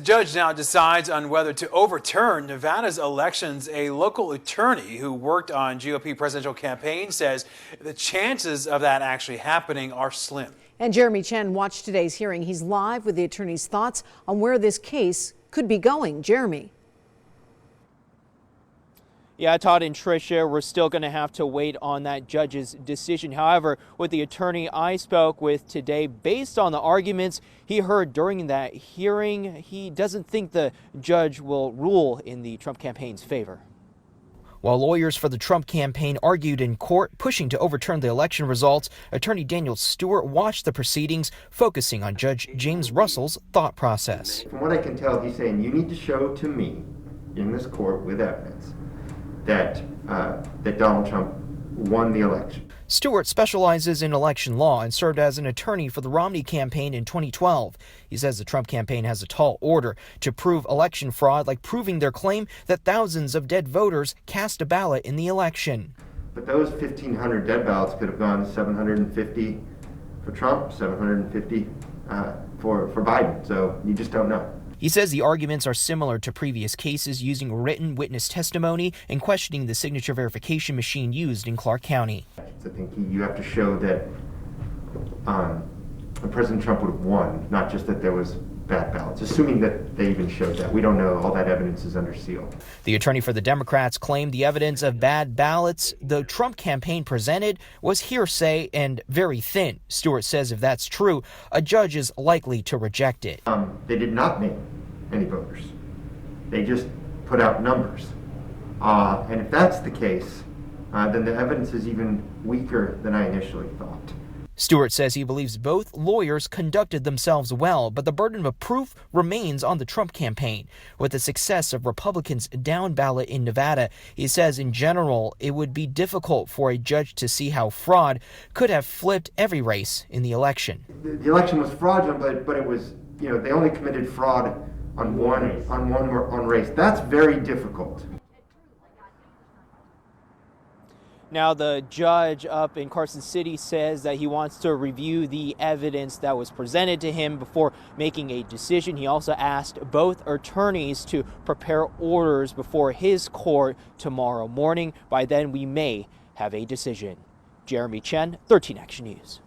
judge now decides on whether to overturn Nevada's elections. A local attorney who worked on GOP presidential campaigns says the chances of that actually happening are slim. And Jeremy Chen watched today's hearing. He's live with the attorney's thoughts on where this case could be going. Jeremy. Yeah, Todd and Tricia, we're still going to have to wait on that judge's decision. However, with the attorney I spoke with today, based on the arguments he heard during that hearing, he doesn't think the judge will rule in the Trump campaign's favor. While lawyers for the Trump campaign argued in court, pushing to overturn the election results, attorney Daniel Stewart watched the proceedings, focusing on Judge James Russell's thought process. From what I can tell, he's saying you need to show to me in this court with evidence that Donald Trump won the election. Stewart specializes in election law and served as an attorney for the Romney campaign in 2012. He says the Trump campaign has a tall order to prove election fraud, like proving their claim that thousands of dead voters cast a ballot in the election. But those 1,500 dead ballots could have gone 750 for Trump, 750 for Biden, so you just don't know. He says the arguments are similar to previous cases, using written witness testimony and questioning the signature verification machine used in Clark County. I think you have to show that President Trump would have won, not just that there was bad ballots, assuming that they even showed that. We don't know. All that evidence is under seal. The attorney for the Democrats claimed the evidence of bad ballots the Trump campaign presented was hearsay and very thin. Stewart says if that's true, a judge is likely to reject it. They did not name any voters. They just put out numbers. And if that's the case, then the evidence is even weaker than I initially thought. Stewart says he believes both lawyers conducted themselves well, but the burden of proof remains on the Trump campaign. With the success of Republicans' down ballot in Nevada, he says in general it would be difficult for a judge to see how fraud could have flipped every race in the election. The election was fraudulent, but it was, they only committed fraud on one race. That's very difficult. Now, the judge up in Carson City says that he wants to review the evidence that was presented to him before making a decision. He also asked both attorneys to prepare orders before his court tomorrow morning. By then, we may have a decision. Jeremy Chen, 13 Action News.